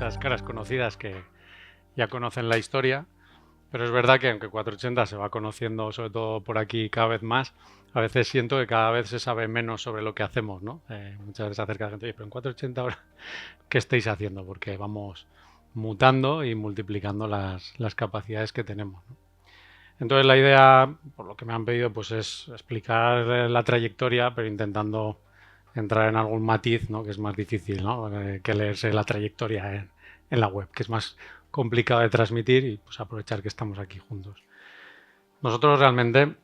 muchas caras conocidas que ya conocen la historia, pero es verdad que aunque 480 se va conociendo sobre todo por aquí cada vez más, a veces siento que cada vez se sabe menos sobre lo que hacemos, ¿no? Muchas veces acerca de gente, oye, pero en 480 ahora, ¿qué estáis haciendo? Porque vamos mutando y multiplicando las capacidades que tenemos, ¿no? Entonces la idea, por lo que me han pedido, pues es explicar la trayectoria, pero intentando entrar en algún matiz, ¿no? Que es más difícil, ¿no? Que leerse la trayectoria en la web, que es más complicado de transmitir y pues aprovechar que estamos aquí juntos. Nosotros realmente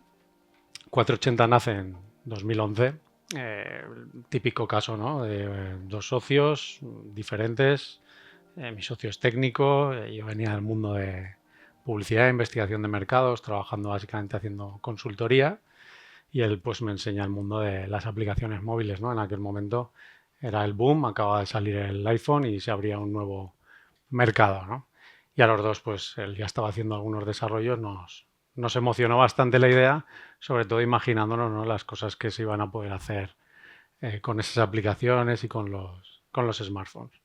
480 nace en 2011, típico caso, ¿no? De dos socios diferentes, mi socio es técnico, yo venía del mundo de publicidad e investigación de mercados, trabajando básicamente haciendo consultoría, y él pues me enseña el mundo de las aplicaciones móviles, ¿no? En aquel momento era el boom, acaba de salir el iPhone y se abría un nuevo mercado, ¿no? Y a los dos, pues él ya estaba haciendo algunos desarrollos, nos emocionó bastante la idea, sobre todo imaginándonos, ¿no? Las cosas que se iban a poder hacer con esas aplicaciones y con los smartphones.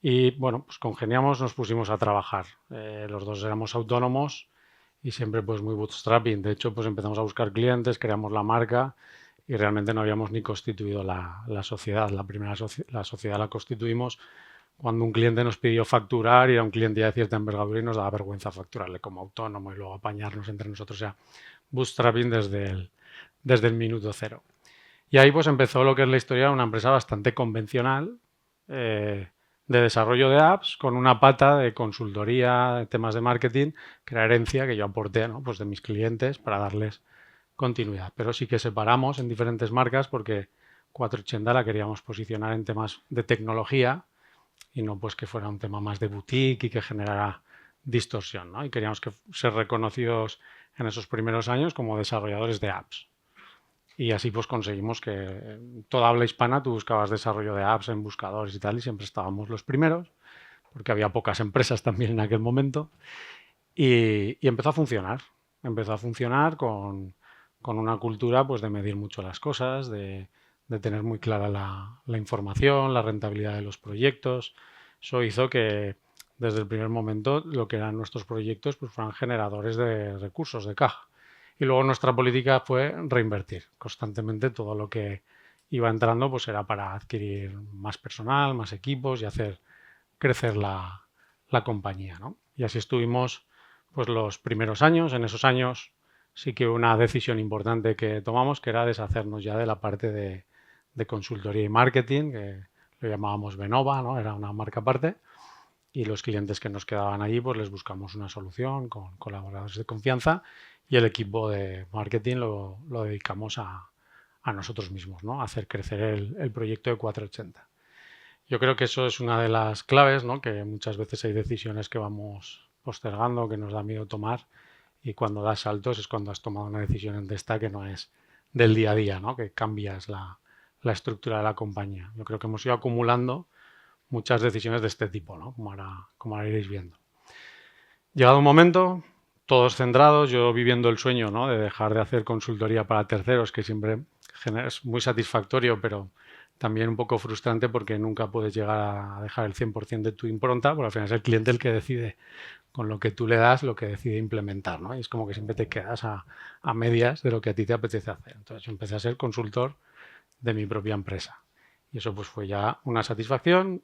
Y bueno, pues congeniamos, nos pusimos a trabajar. Los dos éramos autónomos y siempre pues muy bootstrapping. De hecho, pues empezamos a buscar clientes, creamos la marca y realmente no habíamos ni constituido la sociedad. La sociedad la constituimos cuando un cliente nos pidió facturar y era un cliente ya de cierta envergadura y nos daba vergüenza facturarle como autónomo y luego apañarnos entre nosotros. O sea, bootstrapping desde el minuto cero. Y ahí pues empezó lo que es la historia de una empresa bastante convencional, de desarrollo de apps, con una pata de consultoría, de temas de marketing, que era herencia que yo aporté, ¿no? Pues de mis clientes para darles continuidad. Pero sí que separamos en diferentes marcas porque 480 la queríamos posicionar en temas de tecnología y no pues que fuera un tema más de boutique y que generara distorsión, ¿no? Y queríamos que ser reconocidos en esos primeros años como desarrolladores de apps. Y así pues conseguimos que en toda habla hispana tú buscabas desarrollo de apps en buscadores y tal y siempre estábamos los primeros porque había pocas empresas también en aquel momento y empezó a funcionar. Empezó a funcionar con una cultura pues de medir mucho las cosas, de tener muy clara la información, la rentabilidad de los proyectos. Eso hizo que desde el primer momento lo que eran nuestros proyectos pues fueran generadores de recursos, de caja. Y luego nuestra política fue reinvertir constantemente todo lo que iba entrando, pues era para adquirir más personal, más equipos y hacer crecer la compañía, ¿no? Y así estuvimos pues los primeros años. En esos años sí que una decisión importante que tomamos, que era deshacernos ya de la parte de consultoría y marketing, que lo llamábamos Venova, ¿no? Era una marca aparte. Y los clientes que nos quedaban allí, pues les buscamos una solución con colaboradores de confianza y el equipo de marketing lo dedicamos a nosotros mismos, ¿no? A hacer crecer el proyecto de 480. Yo creo que eso es una de las claves, ¿no? Que muchas veces hay decisiones que vamos postergando, que nos da miedo tomar y cuando das saltos es cuando has tomado una decisión de esta que no es del día a día, ¿no? Que cambias la estructura de la compañía. Yo creo que hemos ido acumulando muchas decisiones de este tipo, ¿no? Como ahora iréis viendo. Llegado un momento, todos centrados, yo viviendo el sueño, ¿no? De dejar de hacer consultoría para terceros, que siempre es muy satisfactorio, pero también un poco frustrante porque nunca puedes llegar a dejar el 100% de tu impronta, porque al final es el cliente el que decide con lo que tú le das, lo que decide implementar, ¿no? Y es como que siempre te quedas a medias de lo que a ti te apetece hacer. Entonces yo empecé a ser consultor de mi propia empresa. Y eso pues fue ya una satisfacción.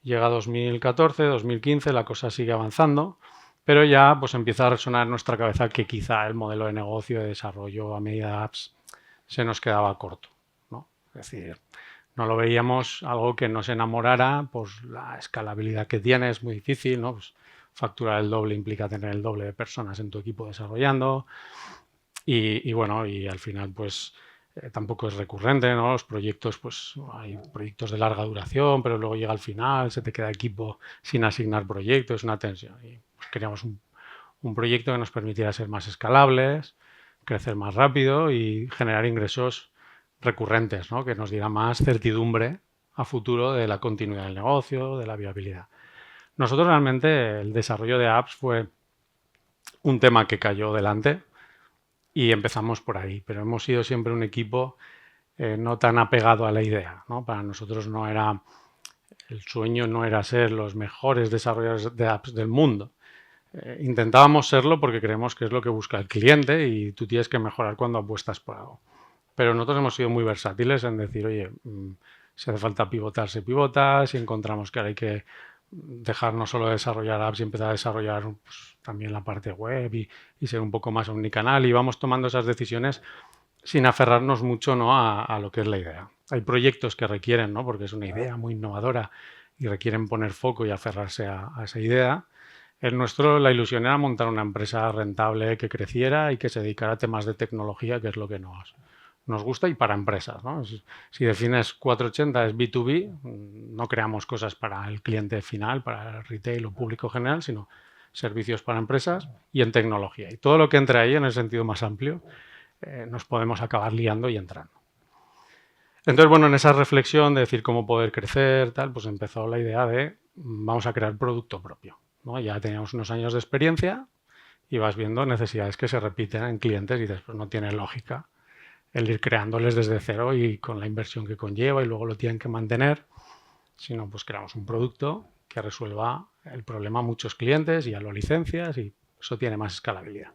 Llega 2014, 2015, la cosa sigue avanzando, pero ya pues empieza a resonar en nuestra cabeza que quizá el modelo de negocio de desarrollo a medida de apps se nos quedaba corto, ¿no? Es decir, no lo veíamos algo que nos enamorara, pues la escalabilidad que tiene es muy difícil, ¿no? Pues, facturar el doble implica tener el doble de personas en tu equipo desarrollando y bueno, y al final pues tampoco es recurrente, ¿no? Los proyectos, pues hay proyectos de larga duración, pero luego llega al final, se te queda equipo sin asignar proyectos, es una tensión. Y pues, queríamos un proyecto que nos permitiera ser más escalables, crecer más rápido y generar ingresos recurrentes, ¿no? Que nos diera más certidumbre a futuro de la continuidad del negocio, de la viabilidad. Nosotros realmente el desarrollo de apps fue un tema que cayó delante y empezamos por ahí, pero hemos sido siempre un equipo no tan apegado a la idea, ¿no? Para nosotros no era El sueño no era ser los mejores desarrolladores de apps del mundo. Intentábamos serlo porque creemos que es lo que busca el cliente y tú tienes que mejorar cuando apuestas por algo. Pero nosotros hemos sido muy versátiles en decir, oye, si hace falta pivotar, se pivota. Si encontramos que ahora hay que dejar no solo de desarrollar apps y empezar a desarrollar pues, también la parte web y ser un poco más omnicanal. Y vamos tomando esas decisiones sin aferrarnos mucho, ¿no?, a lo que es la idea. Hay proyectos que requieren, ¿no?, porque es una idea muy innovadora y requieren poner foco y aferrarse a esa idea. El nuestro, la ilusión era montar una empresa rentable que creciera y que se dedicara a temas de tecnología, que es lo que nos gusta, y para empresas, ¿no? Si defines 480 es B2B, no creamos cosas para el cliente final, para el retail o público general, sino servicios para empresas y en tecnología. Y todo lo que entre ahí, en el sentido más amplio, nos podemos acabar liando y entrando. Entonces, bueno, en esa reflexión de decir cómo poder crecer, tal, pues empezó la idea de vamos a crear producto propio, ¿no? Ya teníamos unos años de experiencia y vas viendo necesidades que se repiten en clientes y después no tiene lógica el ir creándoles desde cero y con la inversión que conlleva y luego lo tienen que mantener, sino pues creamos un producto que resuelva el problema a muchos clientes y a las licencias y eso tiene más escalabilidad.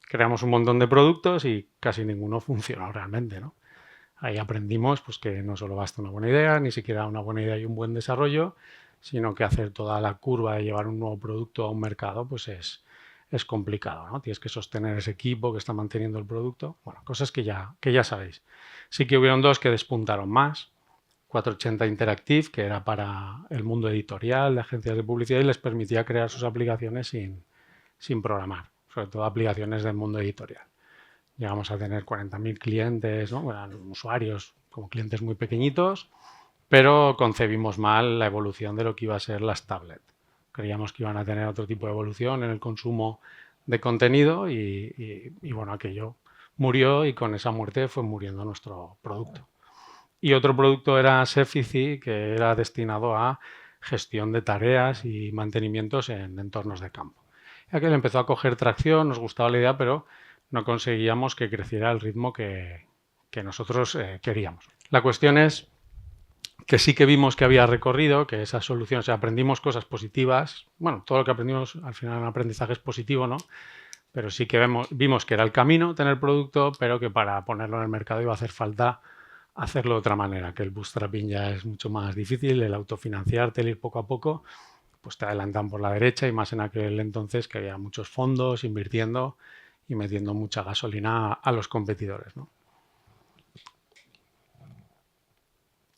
Creamos un montón de productos y casi ninguno funcionó realmente, ¿no? Ahí aprendimos pues, que no solo basta una buena idea, ni siquiera una buena idea y un buen desarrollo, sino que hacer toda la curva de llevar un nuevo producto a un mercado pues es complicado, ¿no? Tienes que sostener ese equipo que está manteniendo el producto. Bueno, cosas que ya sabéis. Sí que hubieron dos que despuntaron más. 480 Interactive, que era para el mundo editorial de agencias de publicidad y les permitía crear sus aplicaciones sin programar, sobre todo aplicaciones del mundo editorial. Llegamos a tener 40.000 clientes, ¿no? Bueno, usuarios como clientes muy pequeñitos, pero concebimos mal la evolución de lo que iba a ser las tablets. Creíamos que iban a tener otro tipo de evolución en el consumo de contenido y bueno, aquello murió y con esa muerte fue muriendo nuestro producto. Y otro producto era Sefici, que era destinado a gestión de tareas y mantenimientos en entornos de campo. Aquel empezó a coger tracción, nos gustaba la idea, pero no conseguíamos que creciera al ritmo que nosotros queríamos. La cuestión es que sí que vimos que había recorrido, que esa solución, o sea, aprendimos cosas positivas. Bueno, todo lo que aprendimos al final un aprendizaje es positivo, ¿no? Pero sí que vimos que era el camino tener producto, pero que para ponerlo en el mercado iba a hacer falta hacerlo de otra manera, que el bootstrapping ya es mucho más difícil, el autofinanciarte, el ir poco a poco, pues te adelantan por la derecha y más en aquel entonces que había muchos fondos invirtiendo y metiendo mucha gasolina a los competidores, ¿no?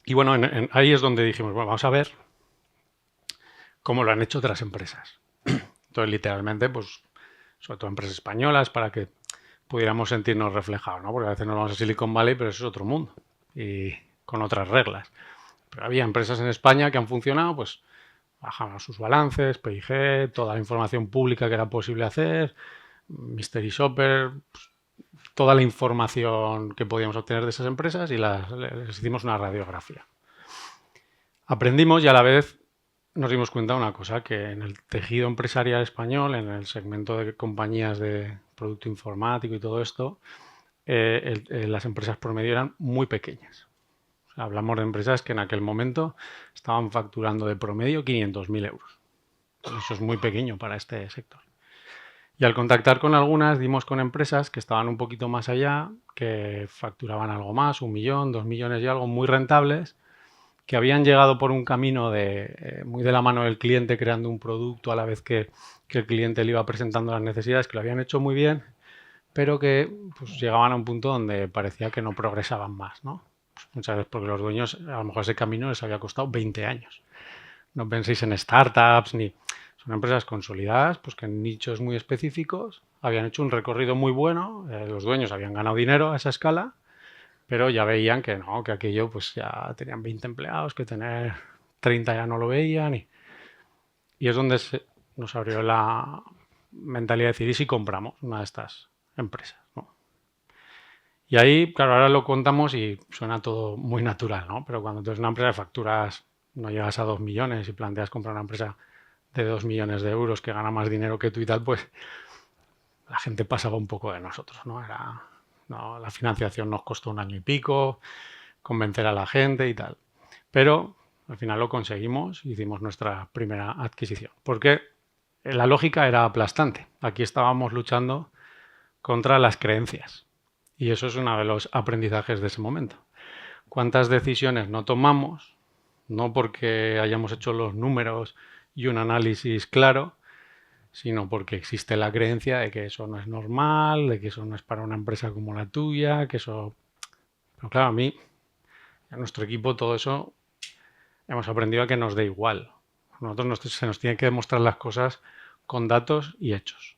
Y bueno, ahí es donde dijimos, bueno, vamos a ver cómo lo han hecho otras empresas. Entonces, literalmente, pues, sobre todo empresas españolas, para que pudiéramos sentirnos reflejados, ¿no? Porque a veces nos vamos a Silicon Valley, pero eso es otro mundo y con otras reglas. Pero había empresas en España que han funcionado, pues bajaban sus balances, PIG, toda la información pública que era posible hacer, Mystery Shopper, pues, toda la información que podíamos obtener de esas empresas y les hicimos una radiografía. Aprendimos y a la vez nos dimos cuenta de una cosa, que en el tejido empresarial español, en el segmento de compañías de producto informático y todo esto, las empresas promedio eran muy pequeñas. O sea, hablamos de empresas que en aquel momento estaban facturando de promedio 500.000 euros. Eso es muy pequeño para este sector. Y al contactar con algunas, dimos con empresas que estaban un poquito más allá, que facturaban algo más, 1 millón, 2 millones y algo, muy rentables, que habían llegado por un camino muy de la mano del cliente, creando un producto a la vez que el cliente le iba presentando las necesidades, que lo habían hecho muy bien, pero que pues, llegaban a un punto donde parecía que no progresaban más, ¿no? Pues muchas veces porque los dueños, a lo mejor ese camino les había costado 20 años. No penséis en startups ni... Son empresas consolidadas, pues que en nichos muy específicos habían hecho un recorrido muy bueno, los dueños habían ganado dinero a esa escala, pero ya veían que no, que aquello pues ya tenían 20 empleados, que tener 30 ya no lo veían y es donde nos abrió la mentalidad de decir, ¿y si compramos una de estas empresas? ¿No? Y ahí, claro, ahora lo contamos y suena todo muy natural, ¿no? Pero cuando tú eres una empresa de facturas, no llegas a 2 millones y planteas comprar una empresa de 2 millones de euros que gana más dinero que tú y tal, pues la gente pasaba un poco de nosotros, ¿no? No, la financiación nos costó 1 año y pico, convencer a la gente y tal. Pero Al final lo conseguimos y hicimos nuestra primera adquisición. Porque la lógica era aplastante. Aquí estábamos luchando contra las creencias. Y eso es uno de los aprendizajes de ese momento. ¿Cuántas decisiones no tomamos? No porque hayamos hecho los números y un análisis claro, sino porque existe la creencia de que eso no es normal, de que eso no es para una empresa como la tuya, que eso... Pero claro, a mí, a nuestro equipo, todo eso hemos aprendido a que nos dé igual. A nosotros se nos tiene que demostrar las cosas con datos y hechos.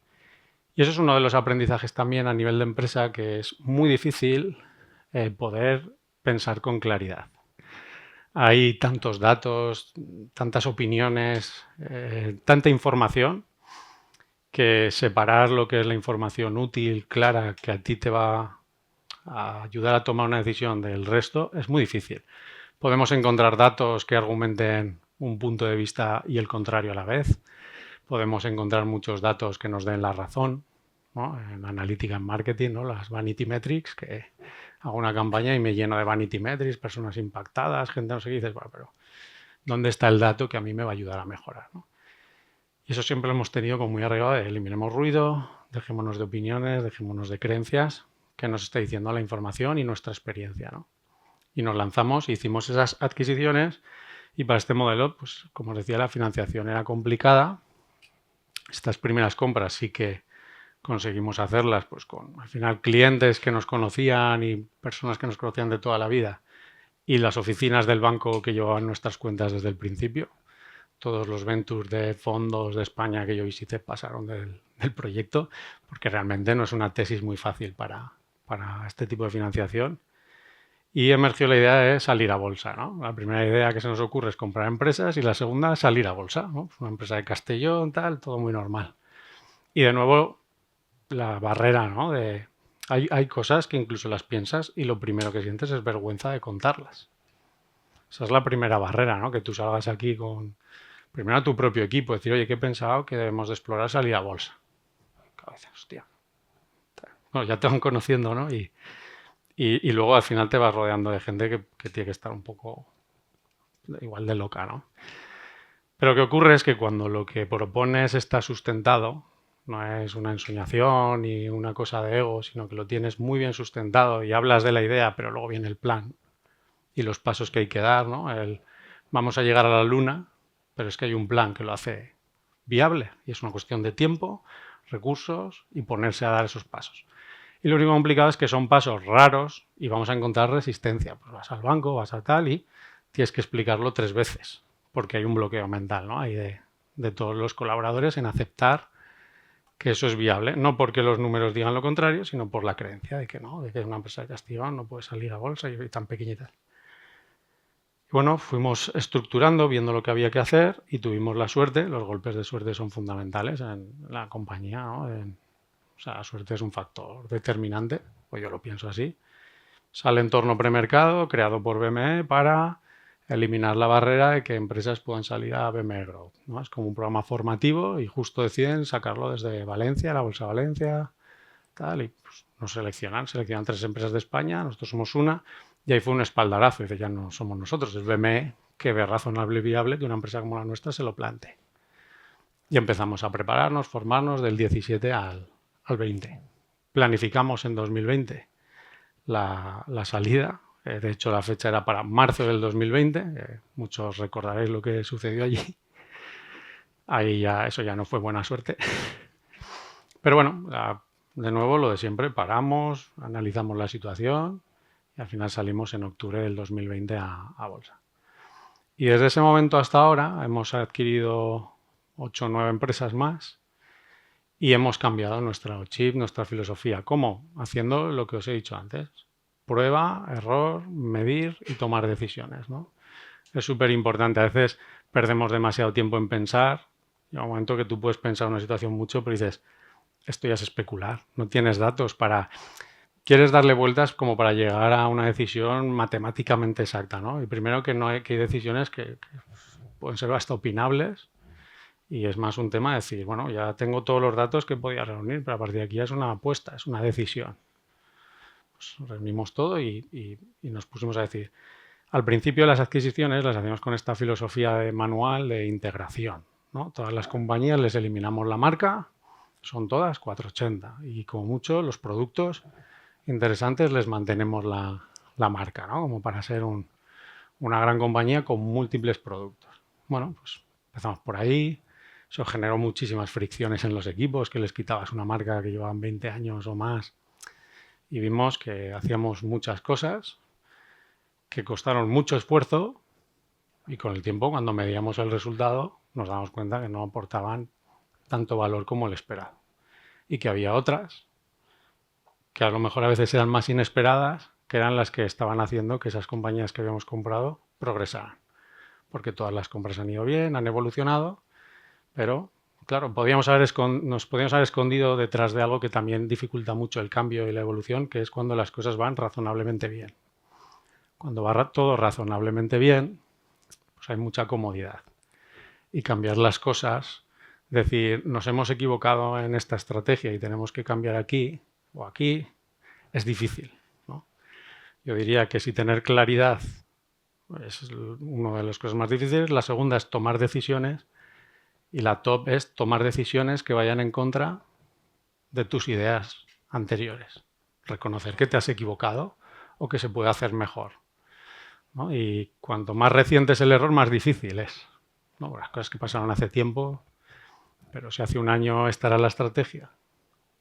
Y eso es uno de los aprendizajes también a nivel de empresa, que es muy difícil poder pensar con claridad. Hay tantos datos, tantas opiniones, tanta información, que separar lo que es la información útil, clara, que a ti te va a ayudar a tomar una decisión del resto, es muy difícil. Podemos encontrar datos que argumenten un punto de vista y el contrario a la vez. Podemos encontrar muchos datos que nos den la razón, ¿no? En analítica, en marketing, ¿no? Las vanity metrics, que hago una campaña y me lleno de vanity metrics, personas impactadas, gente no sé qué, y dices, bueno, pero ¿dónde está el dato que a mí me va a ayudar a mejorar, ¿no? Y eso siempre lo hemos tenido como muy arriba de eliminemos ruido, dejémonos de opiniones, dejémonos de creencias, que nos está diciendo la información y nuestra experiencia, ¿no? Y nos lanzamos, hicimos esas adquisiciones y para este modelo, pues como os decía, la financiación era complicada. Estas primeras compras sí que conseguimos hacerlas pues con al final clientes que nos conocían y personas que nos conocían de toda la vida y las oficinas del banco que llevaban nuestras cuentas desde el principio. Todos los ventures de fondos de España que yo visité pasaron del proyecto, porque realmente no es una tesis muy fácil para este tipo de financiación. Y emergió la idea de salir a bolsa, ¿no? La primera idea que se nos ocurre es comprar empresas y la segunda salir a bolsa, ¿no? Una empresa de Castellón, tal, todo muy normal. Y de nuevo, la barrera, ¿no? Hay cosas que incluso las piensas y lo primero que sientes es vergüenza de contarlas. Esa es la primera barrera, ¿no? Que tú salgas aquí con primero a tu propio equipo, decir, oye, que he pensado que debemos de explorar salir a bolsa. Cabeza, hostia. Bueno, ya te van conociendo, ¿no? Y luego al final te vas rodeando de gente que tiene que estar un poco igual de loca, ¿no? Pero lo que ocurre es que cuando lo que propones está sustentado, no es una ensoñación ni una cosa de ego, sino que lo tienes muy bien sustentado y hablas de la idea, pero luego viene el plan y los pasos que hay que dar, ¿no? Vamos a llegar a la luna, pero es que hay un plan que lo hace viable y es una cuestión de tiempo, recursos y ponerse a dar esos pasos. Y lo único complicado es que son pasos raros y vamos a encontrar resistencia. Pues vas al banco, vas a tal y tienes que explicarlo 3 veces porque hay un bloqueo mental, ¿no? Hay de todos los colaboradores en aceptar que eso es viable, no porque los números digan lo contrario, sino por la creencia de que no, de que una empresa de Castellón no puede salir a bolsa y tan pequeñita. Y bueno, fuimos estructurando, viendo lo que había que hacer y tuvimos la suerte, los golpes de suerte son fundamentales en la compañía, ¿no? O sea, la suerte es un factor determinante, pues yo lo pienso así. Sale entorno premercado creado por BME para eliminar la barrera de que empresas puedan salir a BME Growth, ¿no? Es como un programa formativo y justo deciden sacarlo desde Valencia, la Bolsa de Valencia, tal, y pues nos seleccionan 3 empresas de España, nosotros somos una, y ahí fue un espaldarazo, dice, ya no somos nosotros, es BME que ve razonable y viable que una empresa como la nuestra se lo plantee. Y empezamos a prepararnos, formarnos del 17 al 20. Planificamos en 2020 la salida. De hecho, la fecha era para marzo del 2020. Muchos recordaréis lo que sucedió allí. Ahí ya, eso ya no fue buena suerte. Pero bueno, de nuevo lo de siempre. Paramos, analizamos la situación y al final salimos en octubre del 2020 a bolsa. Y desde ese momento hasta ahora hemos adquirido 8 o 9 empresas más y hemos cambiado nuestro chip, nuestra filosofía. ¿Cómo? Haciendo lo que os he dicho antes. Prueba, error, medir y tomar decisiones, ¿no? Es súper importante. A veces perdemos demasiado tiempo en pensar. Llega un momento que tú puedes pensar una situación mucho, pero dices, esto ya es especular. No tienes datos para... Quieres darle vueltas como para llegar a una decisión matemáticamente exacta, ¿no? Y primero que hay decisiones que pueden ser hasta opinables y es más un tema de decir, bueno, ya tengo todos los datos que podía reunir, pero a partir de aquí ya es una apuesta, es una decisión. Pues reunimos todo y nos pusimos a decir, Al principio las adquisiciones las hacemos con esta filosofía de manual de integración, ¿no? Todas las compañías les eliminamos la marca, son todas 480 y como mucho los productos interesantes les mantenemos la marca, ¿no? Como para ser una gran compañía con múltiples productos. Bueno, pues empezamos por ahí. Eso generó muchísimas fricciones en los equipos, que les quitabas una marca que llevaban 20 años o más y vimos que hacíamos muchas cosas que costaron mucho esfuerzo y con el tiempo, cuando medíamos el resultado, nos damos cuenta que no aportaban tanto valor como el esperado. Y que había otras que a lo mejor a veces eran más inesperadas, que eran las que estaban haciendo que esas compañías que habíamos comprado progresaran. Porque todas las compras han ido bien, han evolucionado, pero claro, nos podíamos haber escondido detrás de algo que también dificulta mucho el cambio y la evolución, que es cuando las cosas van razonablemente bien. Cuando va todo razonablemente bien, pues hay mucha comodidad. Y cambiar las cosas, decir, nos hemos equivocado en esta estrategia y tenemos que cambiar aquí o aquí, es difícil, ¿no? Yo diría que si tener claridad es una de las cosas más difíciles, la segunda es tomar decisiones y la top es tomar decisiones que vayan en contra de tus ideas anteriores. Reconocer que te has equivocado o que se puede hacer mejor, ¿no? Y cuanto más reciente es el error, más difícil es, ¿no? Las cosas que pasaron hace tiempo, pero si hace un año esta era la estrategia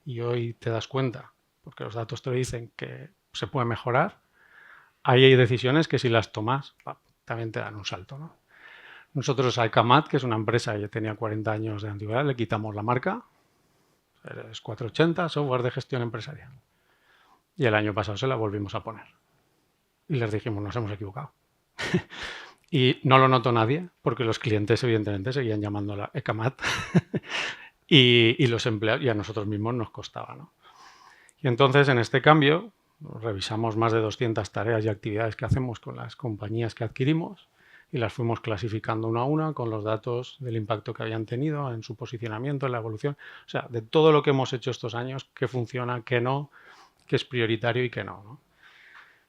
y hoy te das cuenta, porque los datos te dicen que se puede mejorar, ahí hay decisiones que si las tomas también te dan un salto, ¿no? Nosotros a Ecamat, que es una empresa que ya tenía 40 años de antigüedad, le quitamos la marca, es 480, software de gestión empresarial. Y el año pasado se la volvimos a poner. Y les dijimos, nos hemos equivocado. Y no lo notó nadie, porque los clientes evidentemente seguían llamándola Ecamat y los empleados, y a nosotros mismos nos costaba, ¿no? Y entonces en este cambio revisamos más de 200 tareas y actividades que hacemos con las compañías que adquirimos y las fuimos clasificando una a una con los datos del impacto que habían tenido en su posicionamiento, en la evolución. O sea, de todo lo que hemos hecho estos años, qué funciona, qué no, qué es prioritario y qué no, ¿no?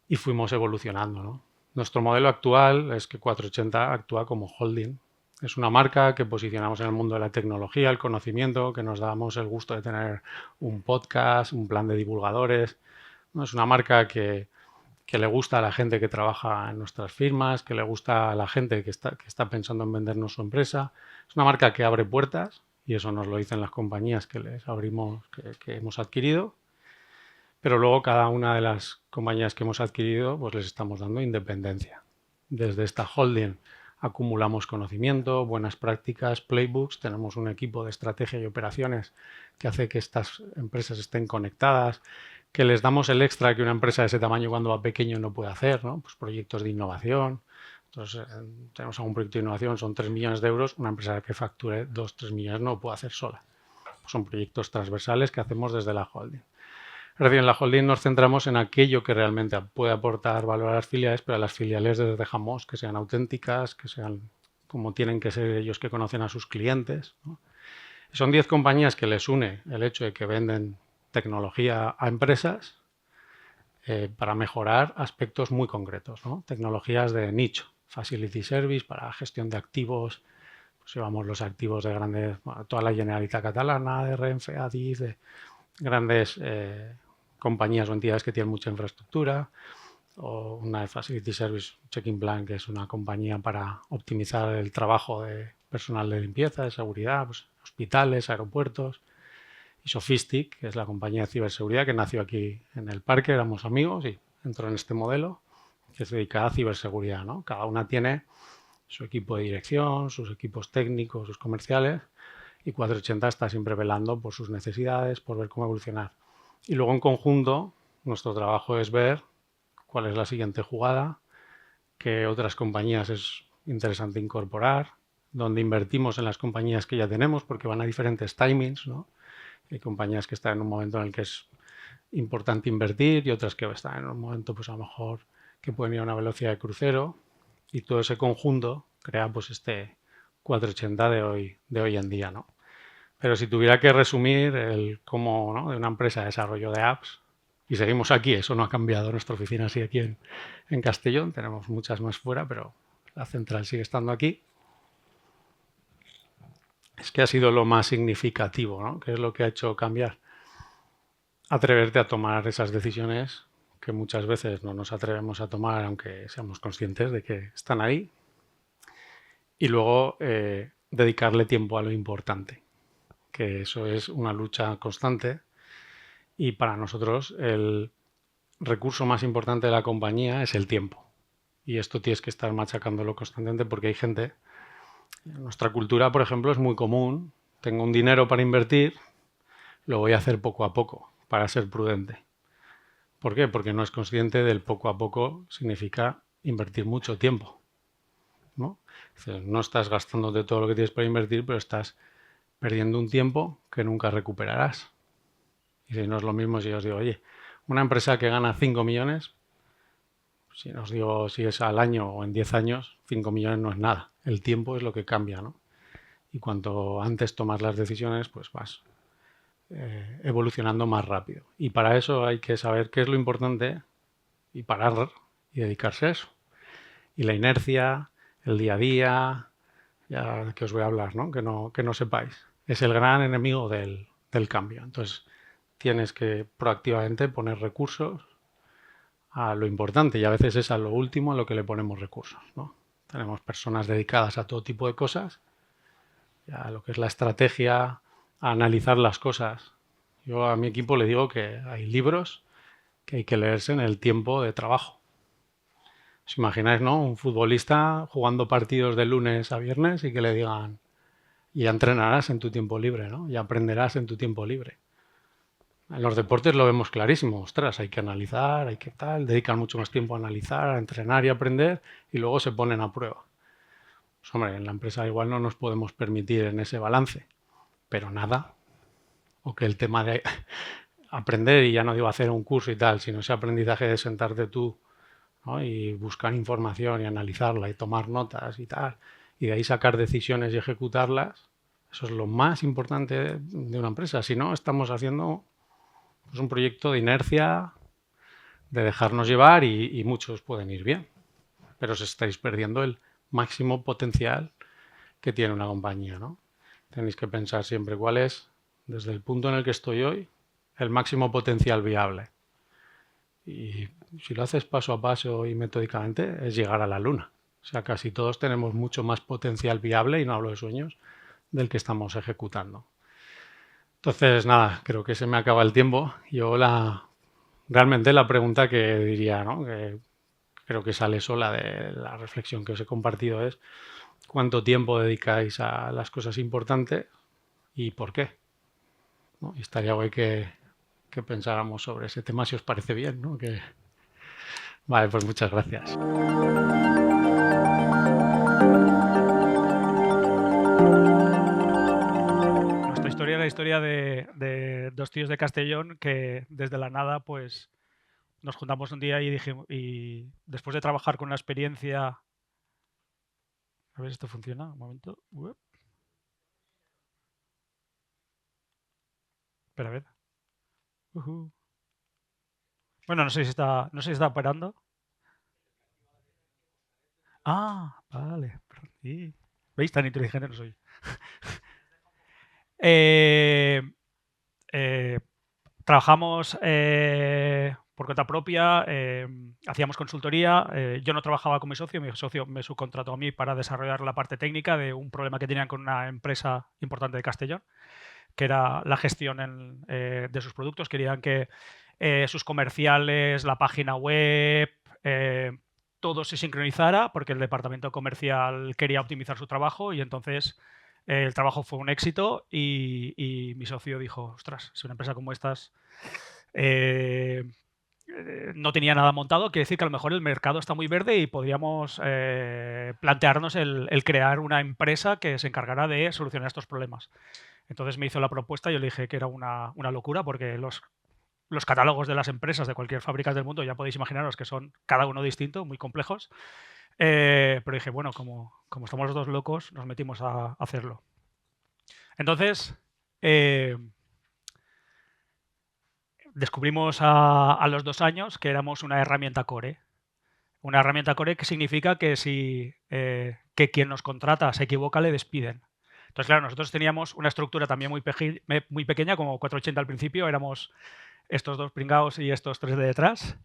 Y fuimos evolucionando, ¿no? Nuestro modelo actual es que 480 actúa como holding. Es una marca que posicionamos en el mundo de la tecnología, el conocimiento, que nos damos el gusto de tener un podcast, un plan de divulgadores, ¿no? Es una marca que le gusta a la gente que trabaja en nuestras firmas, que le gusta a la gente que está pensando en vendernos su empresa. Es una marca que abre puertas y eso nos lo dicen las compañías que les abrimos, que hemos adquirido. Pero luego cada una de las compañías que hemos adquirido, pues les estamos dando independencia. Desde esta holding acumulamos conocimiento, buenas prácticas, playbooks, tenemos un equipo de estrategia y operaciones que hace que estas empresas estén conectadas, que les damos el extra que una empresa de ese tamaño cuando va pequeño no puede hacer, ¿no? Pues proyectos de innovación. Entonces, tenemos algún proyecto de innovación, son 3 millones de euros, una empresa que facture 2, 3 millones no lo puede hacer sola. Pues son proyectos transversales que hacemos desde la holding. Es decir, en la holding nos centramos en aquello que realmente puede aportar valor a las filiales, pero a las filiales les dejamos que sean auténticas, que sean como tienen que ser ellos que conocen a sus clientes, ¿no? Son 10 compañías que les une el hecho de que venden tecnología a empresas para mejorar aspectos muy concretos, ¿no? Tecnologías de nicho, facility service para gestión de activos, pues llevamos los activos de grandes, bueno, toda la Generalitat Catalana, de Renfe, Adif, de grandes compañías o entidades que tienen mucha infraestructura, o una de Facility Service Checking Plan, que es una compañía para optimizar el trabajo de personal de limpieza, de seguridad, pues, hospitales, aeropuertos, y Sophistic, que es la compañía de ciberseguridad que nació aquí en el parque, éramos amigos y entró en este modelo que se dedica a ciberseguridad, ¿no? Cada una tiene su equipo de dirección, sus equipos técnicos, sus comerciales, y 480 está siempre velando por sus necesidades, por ver cómo evolucionar. Y luego en conjunto, nuestro trabajo es ver cuál es la siguiente jugada, qué otras compañías es interesante incorporar, dónde invertimos en las compañías que ya tenemos, porque van a diferentes timings, ¿no? Hay compañías que están en un momento en el que es importante invertir y otras que están en un momento, pues a lo mejor, que pueden ir a una velocidad de crucero, y todo ese conjunto crea pues este 480 de hoy en día, ¿no? Pero si tuviera que resumir el cómo, ¿no?, de una empresa de desarrollo de apps, Y seguimos aquí, eso no ha cambiado. Nuestra oficina sigue aquí en Castellón, tenemos muchas más fuera, pero la central sigue estando aquí. Es que ha sido lo más significativo, ¿no? ¿Qué es lo que ha hecho cambiar? Atreverte a tomar esas decisiones que muchas veces no nos atrevemos a tomar, aunque seamos conscientes de que están ahí. Y luego dedicarle tiempo a lo importante, que eso es una lucha constante. Y para nosotros el recurso más importante de la compañía es el tiempo. Y esto tienes que estar machacándolo constantemente porque hay gente. En nuestra cultura, por ejemplo, es muy común. Tengo un dinero para invertir, lo voy a hacer poco a poco, para ser prudente. ¿Por qué? Porque no es consciente del poco a poco significa invertir mucho tiempo, ¿no? No estás gastándote todo lo que tienes para invertir, pero estás perdiendo un tiempo que nunca recuperarás. Y si no es lo mismo si os digo, oye, una empresa que gana 5 millones, si os digo si es al año o en 10 años, 5 millones no es nada. El tiempo es lo que cambia, ¿no? Y cuanto antes tomas las decisiones, pues vas evolucionando más rápido. Y para eso hay que saber qué es lo importante y parar y dedicarse a eso. Y la inercia, el día a día, ya que os voy a hablar, ¿no? Que no sepáis, es el gran enemigo del cambio. Entonces, tienes que proactivamente poner recursos a lo importante y a veces es a lo último a lo que le ponemos recursos, ¿no? Tenemos personas dedicadas a todo tipo de cosas, a lo que es la estrategia, a analizar las cosas. Yo a mi equipo le digo que hay libros que hay que leerse en el tiempo de trabajo. ¿Os imagináis, no? Un futbolista jugando partidos de lunes a viernes y que le digan, y ya entrenarás en tu tiempo libre, ¿no? Y aprenderás en tu tiempo libre. En los deportes lo vemos clarísimo. Ostras, hay que analizar, hay que tal, dedican mucho más tiempo a analizar, a entrenar y a aprender y luego se ponen a prueba. Pues, hombre, en la empresa igual no nos podemos permitir en ese balance, pero nada. O que el tema de aprender, y ya no digo hacer un curso y tal, sino ese aprendizaje de sentarte tú, ¿no? Y buscar información y analizarla y tomar notas y tal, y de ahí sacar decisiones y ejecutarlas, eso es lo más importante de una empresa. Si no, estamos haciendo pues, un proyecto de inercia, de dejarnos llevar y muchos pueden ir bien, pero os estáis perdiendo el máximo potencial que tiene una compañía, ¿no? Tenéis que pensar siempre cuál es, desde el punto en el que estoy hoy, el máximo potencial viable. Y si lo haces paso a paso y metódicamente, es llegar a la luna. O sea, casi todos tenemos mucho más potencial viable, y no hablo de sueños, del que estamos ejecutando. Entonces, nada, creo que se me acaba el tiempo. Realmente la pregunta que diría, ¿no? Que creo que sale sola de la reflexión que os he compartido es ¿cuánto tiempo dedicáis a las cosas importantes y por qué? ¿No? Y estaría guay que pensáramos sobre ese tema si os parece bien, ¿no? Vale, pues muchas gracias. Nuestra historia es la historia de dos tíos de Castellón que desde la nada pues nos juntamos un día y dijimos, y después de trabajar con una experiencia, a ver, esto funciona, un momento. Espera, a ver. Bueno, no sé si está operando. Ah, vale. Sí. ¿Veis? Tan inteligente no soy. Eh, eh, trabajamos por cuenta propia, hacíamos consultoría. Yo no trabajaba con mi socio me subcontrató a mí para desarrollar la parte técnica de un problema que tenían con una empresa importante de Castellón, que era la gestión de sus productos. Querían que sus comerciales, la página web, todo se sincronizara porque el departamento comercial quería optimizar su trabajo y entonces el trabajo fue un éxito y mi socio dijo, ostras, si una empresa como estas no tenía nada montado, quiere decir que a lo mejor el mercado está muy verde y podríamos plantearnos el crear una empresa que se encargara de solucionar estos problemas. Entonces me hizo la propuesta y yo le dije que era una locura porque los catálogos de las empresas de cualquier fábrica del mundo ya podéis imaginaros que son cada uno distinto, muy complejos. Pero dije, bueno, como estamos los dos locos, nos metimos a hacerlo. Entonces, descubrimos a los 2 años que éramos una herramienta core. Una herramienta core que significa que si que quien nos contrata se equivoca, le despiden. Entonces, claro, nosotros teníamos una estructura también muy pequeña, como 480 al principio, éramos estos 2 pringados y estos 3 de detrás.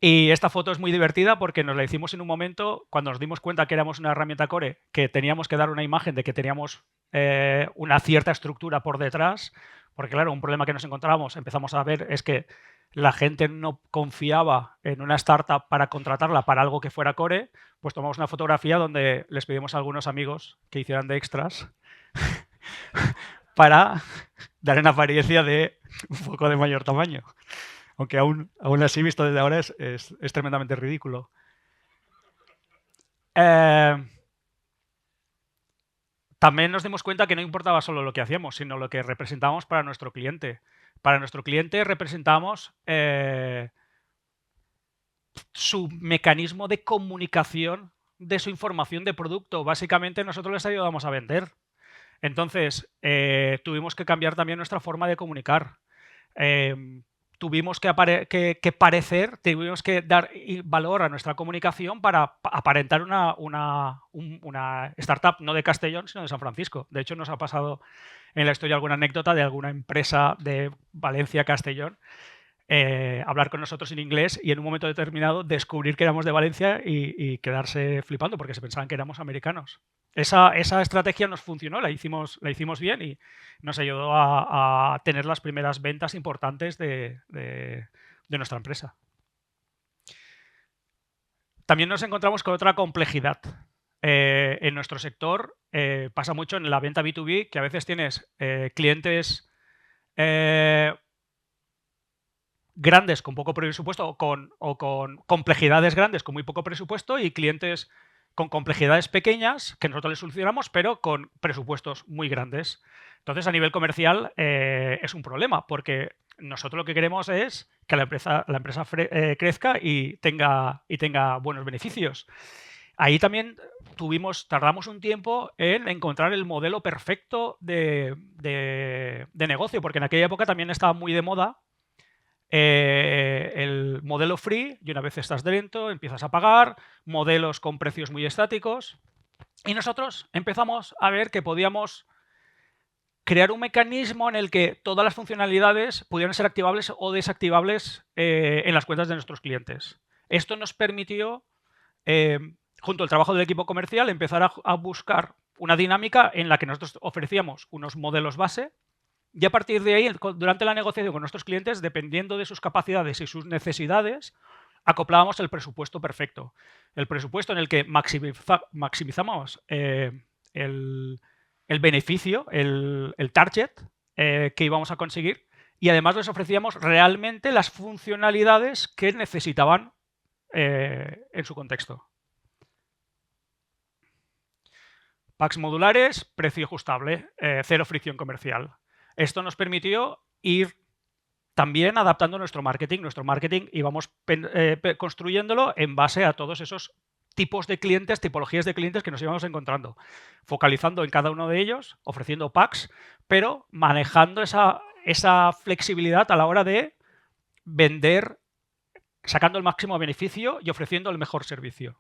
Y esta foto es muy divertida porque nos la hicimos en un momento cuando nos dimos cuenta que éramos una herramienta core, que teníamos que dar una imagen de que teníamos una cierta estructura por detrás, porque claro, un problema que nos encontrábamos, empezamos a ver, es que la gente no confiaba en una startup para contratarla para algo que fuera core, pues tomamos una fotografía donde les pedimos a algunos amigos que hicieran de extras para dar una apariencia de un poco de mayor tamaño. Aunque aún así, visto desde ahora, es tremendamente ridículo. También nos dimos cuenta que no importaba solo lo que hacíamos, sino lo que representábamos para nuestro cliente. Para nuestro cliente representamos su mecanismo de comunicación de su información de producto. Básicamente nosotros les ayudamos a vender. Entonces, tuvimos que cambiar también nuestra forma de comunicar. Tuvimos que parecer, tuvimos que dar valor a nuestra comunicación para aparentar una startup no de Castellón, sino de San Francisco. De hecho, nos ha pasado en la historia alguna anécdota de alguna empresa de Valencia, Castellón, hablar con nosotros en inglés y en un momento determinado descubrir que éramos de Valencia y quedarse flipando porque se pensaban que éramos americanos. Esa estrategia nos funcionó, la hicimos bien y nos ayudó a tener las primeras ventas importantes de nuestra empresa. También nos encontramos con otra complejidad. En nuestro sector pasa mucho en la venta B2B que a veces tienes clientes grandes con poco presupuesto o con complejidades grandes con muy poco presupuesto y clientes con complejidades pequeñas que nosotros les solucionamos, pero con presupuestos muy grandes. Entonces, a nivel comercial es un problema, porque nosotros lo que queremos es que la empresa crezca y tenga buenos beneficios. Ahí también tardamos un tiempo en encontrar el modelo perfecto de negocio, porque en aquella época también estaba muy de moda el modelo free, y una vez estás dentro, empiezas a pagar, modelos con precios muy estáticos, y nosotros empezamos a ver que podíamos crear un mecanismo en el que todas las funcionalidades pudieran ser activables o desactivables en las cuentas de nuestros clientes. Esto nos permitió, junto al trabajo del equipo comercial, empezar a buscar una dinámica en la que nosotros ofrecíamos unos modelos base. Y a partir de ahí, durante la negociación con nuestros clientes, dependiendo de sus capacidades y sus necesidades, acoplábamos el presupuesto perfecto. El presupuesto en el que maximizamos el beneficio, el target que íbamos a conseguir, y además les ofrecíamos realmente las funcionalidades que necesitaban en su contexto. Packs modulares, precio ajustable, cero fricción comercial. Esto nos permitió ir también adaptando nuestro marketing. Nuestro marketing íbamos construyéndolo en base a todos esos tipos de clientes, tipologías de clientes que nos íbamos encontrando, focalizando en cada uno de ellos, ofreciendo packs, pero manejando esa flexibilidad a la hora de vender, sacando el máximo beneficio y ofreciendo el mejor servicio.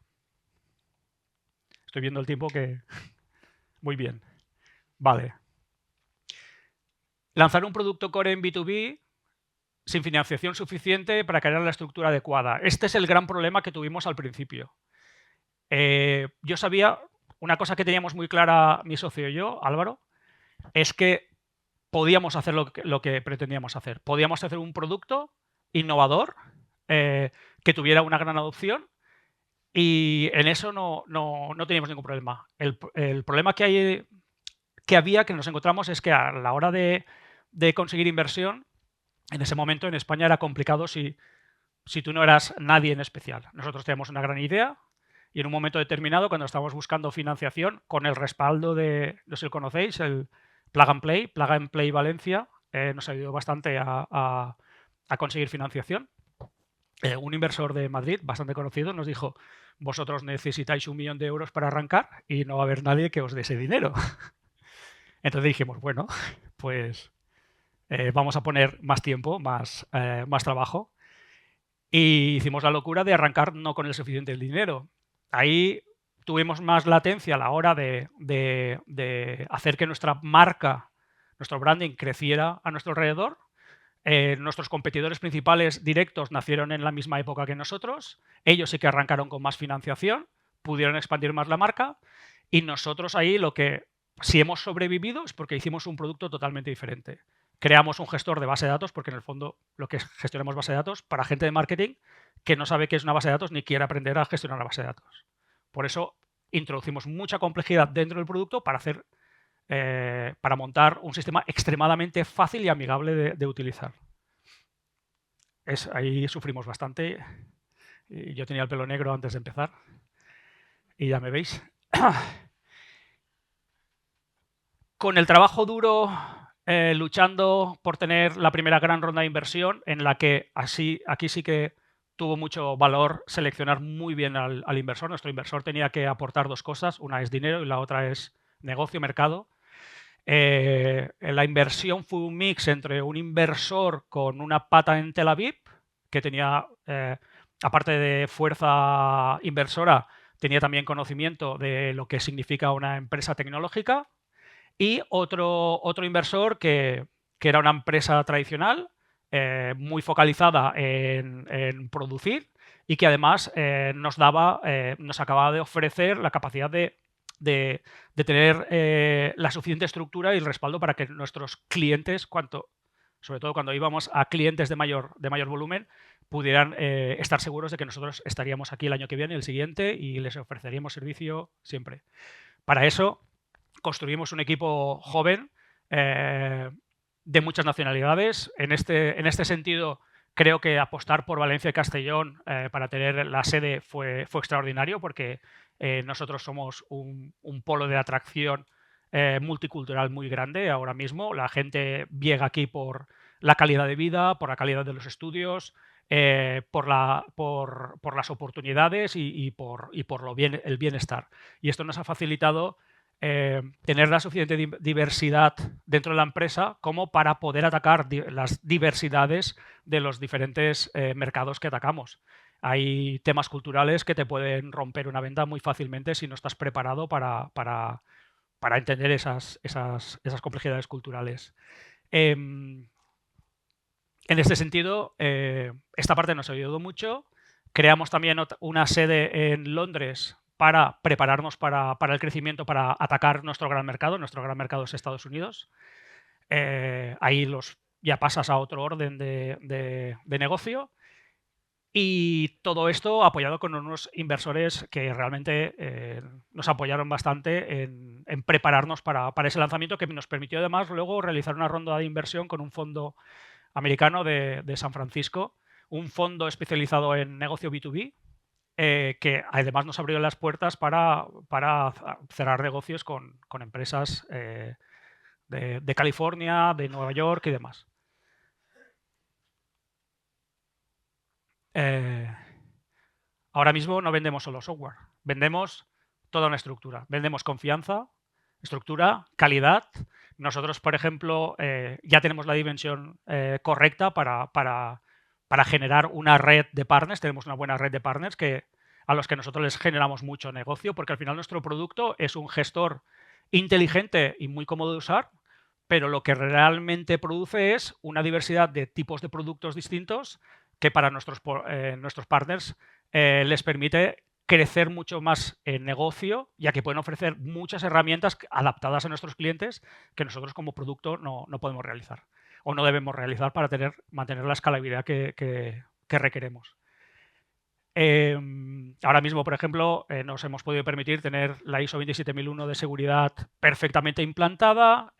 Estoy viendo el tiempo que... Muy bien. Vale. Lanzar un producto core en B2B sin financiación suficiente para crear la estructura adecuada. Este es el gran problema que tuvimos al principio. Yo sabía, una cosa que teníamos muy clara mi socio y yo, Álvaro, es que podíamos hacer lo que pretendíamos hacer. Podíamos hacer un producto innovador que tuviera una gran adopción y en eso no teníamos ningún problema. El problema que nos encontramos es que a la hora de conseguir inversión, en ese momento en España era complicado si tú no eras nadie en especial. Nosotros teníamos una gran idea y en un momento determinado, cuando estábamos buscando financiación, con el respaldo de, no sé si lo conocéis, el Plug and Play Valencia, nos ayudó bastante a conseguir financiación. Un inversor de Madrid, bastante conocido, nos dijo: vosotros necesitáis 1 millón de euros para arrancar y no va a haber nadie que os dé ese dinero. Entonces dijimos, bueno, pues vamos a poner más tiempo, más trabajo. Y hicimos la locura de arrancar no con el suficiente dinero. Ahí tuvimos más latencia a la hora de hacer que nuestra marca, nuestro branding creciera a nuestro alrededor. Nuestros competidores principales directos nacieron en la misma época que nosotros. Ellos sí que arrancaron con más financiación, pudieron expandir más la marca. Y nosotros ahí si hemos sobrevivido es porque hicimos un producto totalmente diferente. Creamos un gestor de base de datos, porque en el fondo lo que es gestionamos base de datos para gente de marketing que no sabe qué es una base de datos ni quiere aprender a gestionar la base de datos. Por eso introducimos mucha complejidad dentro del producto para montar un sistema extremadamente fácil y amigable de utilizar. Ahí sufrimos bastante. Yo tenía el pelo negro antes de empezar y ya me veis. Con el trabajo duro, luchando por tener la primera gran ronda de inversión, en la que aquí sí que tuvo mucho valor seleccionar muy bien al inversor. Nuestro inversor tenía que aportar dos cosas, una es dinero y la otra es negocio, mercado. La inversión fue un mix entre un inversor con una pata en Tel Aviv, que tenía, aparte de fuerza inversora, tenía también conocimiento de lo que significa una empresa tecnológica, y otro inversor que era una empresa tradicional, muy focalizada en producir, y que además nos acababa de ofrecer la capacidad de tener la suficiente estructura y el respaldo para que nuestros clientes, sobre todo cuando íbamos a clientes de mayor volumen, pudieran estar seguros de que nosotros estaríamos aquí el año que viene, el siguiente, y les ofreceríamos servicio siempre. Para eso construimos un equipo joven de muchas nacionalidades. En este sentido, creo que apostar por Valencia y Castellón para tener la sede fue extraordinario, porque nosotros somos un polo de atracción multicultural muy grande ahora mismo. La gente llega aquí por la calidad de vida, por la calidad de los estudios, por las oportunidades y por el bienestar. Y esto nos ha facilitado tener la suficiente diversidad dentro de la empresa como para poder atacar las diversidades de los diferentes mercados que atacamos. Hay temas culturales que te pueden romper una venta muy fácilmente si no estás preparado para entender esas complejidades culturales. En este sentido, esta parte nos ha ayudado mucho. Creamos también una sede en Londres para prepararnos para el crecimiento, para atacar nuestro gran mercado. Nuestro gran mercado es Estados Unidos. Ahí ya pasas a otro orden de negocio. Y todo esto apoyado con unos inversores que realmente nos apoyaron bastante en prepararnos para ese lanzamiento, que nos permitió además luego realizar una ronda de inversión con un fondo americano de San Francisco, un fondo especializado en negocio B2B, que además nos abrió las puertas para cerrar negocios con empresas de California, de Nueva York y demás. Ahora mismo no vendemos solo software, vendemos toda una estructura. Vendemos confianza, estructura, calidad. Nosotros, por ejemplo, ya tenemos la dimensión correcta para generar una red de partners. Tenemos una buena red de partners a los que nosotros les generamos mucho negocio, porque al final nuestro producto es un gestor inteligente y muy cómodo de usar, pero lo que realmente produce es una diversidad de tipos de productos distintos que para nuestros partners les permite crecer mucho más en negocio, ya que pueden ofrecer muchas herramientas adaptadas a nuestros clientes que nosotros como producto no podemos realizar o no debemos realizar para mantener la escalabilidad que requeremos. Ahora mismo, por ejemplo, nos hemos podido permitir tener la ISO 27001 de seguridad perfectamente implantada,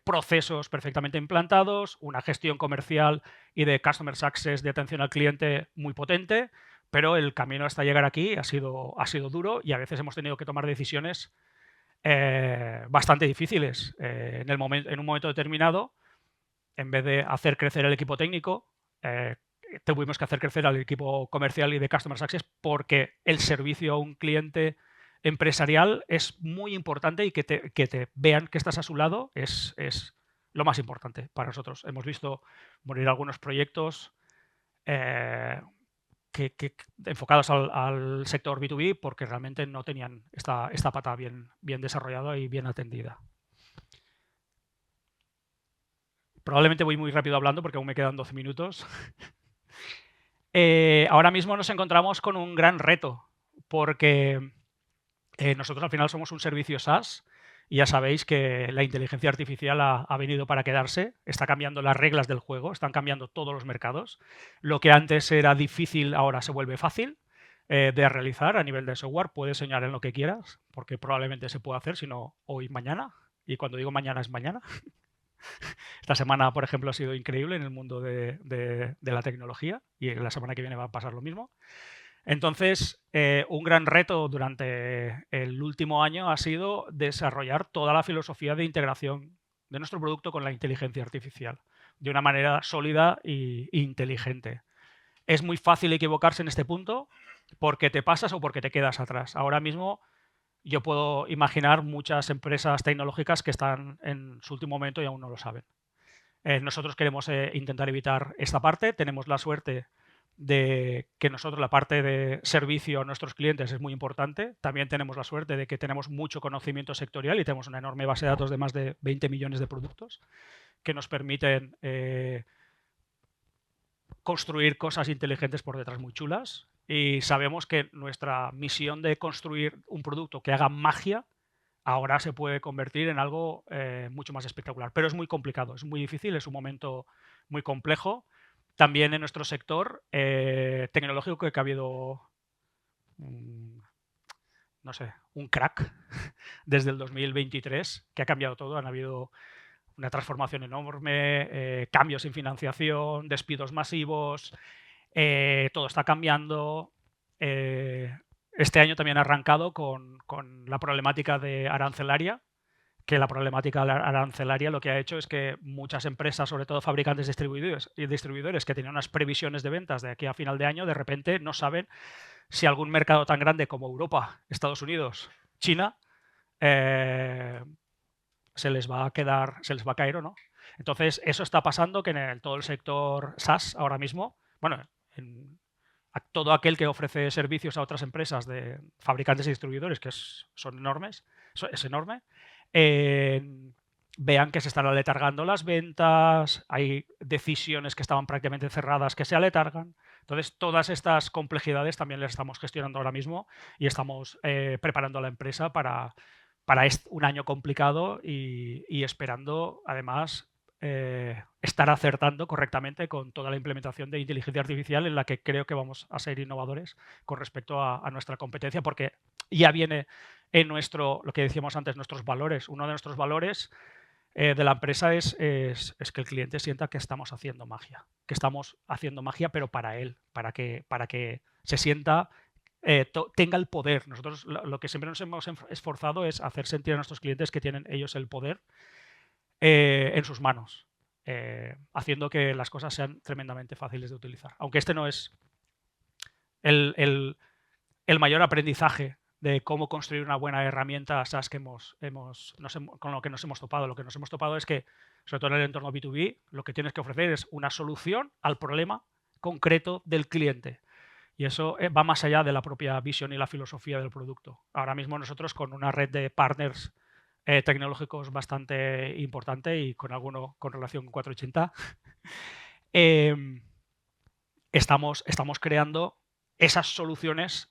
procesos perfectamente implantados, una gestión comercial y de Customer Success, de atención al cliente, muy potente, pero el camino hasta llegar aquí ha sido duro, y a veces hemos tenido que tomar decisiones bastante difíciles. En un momento determinado, en vez de hacer crecer el equipo técnico, tuvimos que hacer crecer al equipo comercial y de Customer Success, porque el servicio a un cliente empresarial es muy importante, y que te vean que estás a su lado es lo más importante para nosotros. Hemos visto morir algunos proyectos enfocados al sector B2B porque realmente no tenían esta pata bien desarrollada y bien atendida. Probablemente voy muy rápido hablando porque aún me quedan 12 minutos. Ahora mismo nos encontramos con un gran reto porque nosotros al final somos un servicio SaaS y ya sabéis que la inteligencia artificial ha venido para quedarse, está cambiando las reglas del juego, están cambiando todos los mercados. Lo que antes era difícil ahora se vuelve fácil de realizar a nivel de software. Puedes soñar en lo que quieras porque probablemente se puede hacer, si no hoy, mañana. Y cuando digo mañana es mañana. Esta semana, por ejemplo, ha sido increíble en el mundo de la tecnología y la semana que viene va a pasar lo mismo. Entonces, un gran reto durante el último año ha sido desarrollar toda la filosofía de integración de nuestro producto con la inteligencia artificial de una manera sólida e inteligente. Es muy fácil equivocarse en este punto porque te pasas o porque te quedas atrás. Ahora mismo yo puedo imaginar muchas empresas tecnológicas que están en su último momento y aún no lo saben. Nosotros queremos intentar evitar esta parte. Tenemos la suerte de que nosotros la parte de servicio a nuestros clientes es muy importante. También tenemos la suerte de que tenemos mucho conocimiento sectorial y tenemos una enorme base de datos de más de 20 millones de productos que nos permiten construir cosas inteligentes por detrás muy chulas. Y sabemos que nuestra misión de construir un producto que haga magia ahora se puede convertir en algo mucho más espectacular. Pero es muy complicado, es muy difícil, es un momento muy complejo. También en nuestro sector tecnológico que ha habido, no sé, un crack desde el 2023 que ha cambiado todo. Han habido una transformación enorme, cambios en financiación, despidos masivos, todo está cambiando. Este año también ha arrancado con la problemática de arancelaria, que la problemática arancelaria lo que ha hecho es que muchas empresas, sobre todo fabricantes distribuidores que tenían unas previsiones de ventas de aquí a final de año, de repente no saben si algún mercado tan grande como Europa, Estados Unidos, China, se les va a caer o no. Entonces, eso está pasando que en todo el sector SaaS ahora mismo, bueno, a todo aquel que ofrece servicios a otras empresas de fabricantes y distribuidores, que son enormes, es enorme, vean que se están aletargando las ventas, hay decisiones que estaban prácticamente cerradas que se aletargan. Entonces, todas estas complejidades también las estamos gestionando ahora mismo y estamos preparando a la empresa para un año complicado y esperando, además, estar acertando correctamente con toda la implementación de inteligencia artificial en la que creo que vamos a ser innovadores con respecto a nuestra competencia, porque ya viene en lo que decíamos antes, nuestros valores. Uno de nuestros valores de la empresa es que el cliente sienta que estamos haciendo magia, pero para él, para que se sienta, tenga el poder. Nosotros lo que siempre nos hemos esforzado es hacer sentir a nuestros clientes que tienen ellos el poder en sus manos, haciendo que las cosas sean tremendamente fáciles de utilizar. Aunque este no es el mayor aprendizaje de cómo construir una buena herramienta SaaS que con lo que nos hemos topado. Lo que nos hemos topado es que, sobre todo en el entorno B2B, lo que tienes que ofrecer es una solución al problema concreto del cliente. Y eso va más allá de la propia visión y la filosofía del producto. Ahora mismo nosotros, con una red de partners tecnológicos bastante importante y con alguno con relación con 480, estamos creando esas soluciones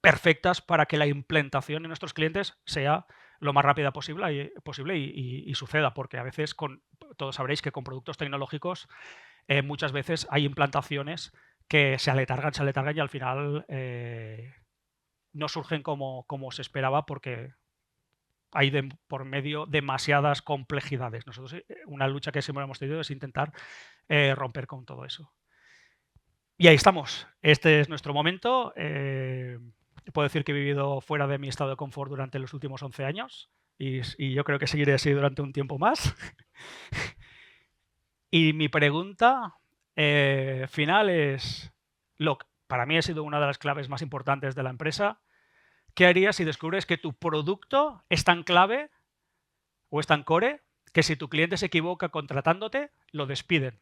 perfectas para que la implementación en nuestros clientes sea lo más rápida posible y suceda, porque a veces, todos sabréis que con productos tecnológicos muchas veces hay implantaciones que se aletargan y al final no surgen como se esperaba porque hay por medio demasiadas complejidades. Nosotros una lucha que siempre hemos tenido es intentar romper con todo eso. Y ahí estamos. Este es nuestro momento. Puedo decir que he vivido fuera de mi estado de confort durante los últimos 11 años y yo creo que seguiré así durante un tiempo más. Y mi pregunta final es, para mí ha sido una de las claves más importantes de la empresa. ¿Qué harías si descubres que tu producto es tan clave o es tan core que si tu cliente se equivoca contratándote, lo despiden.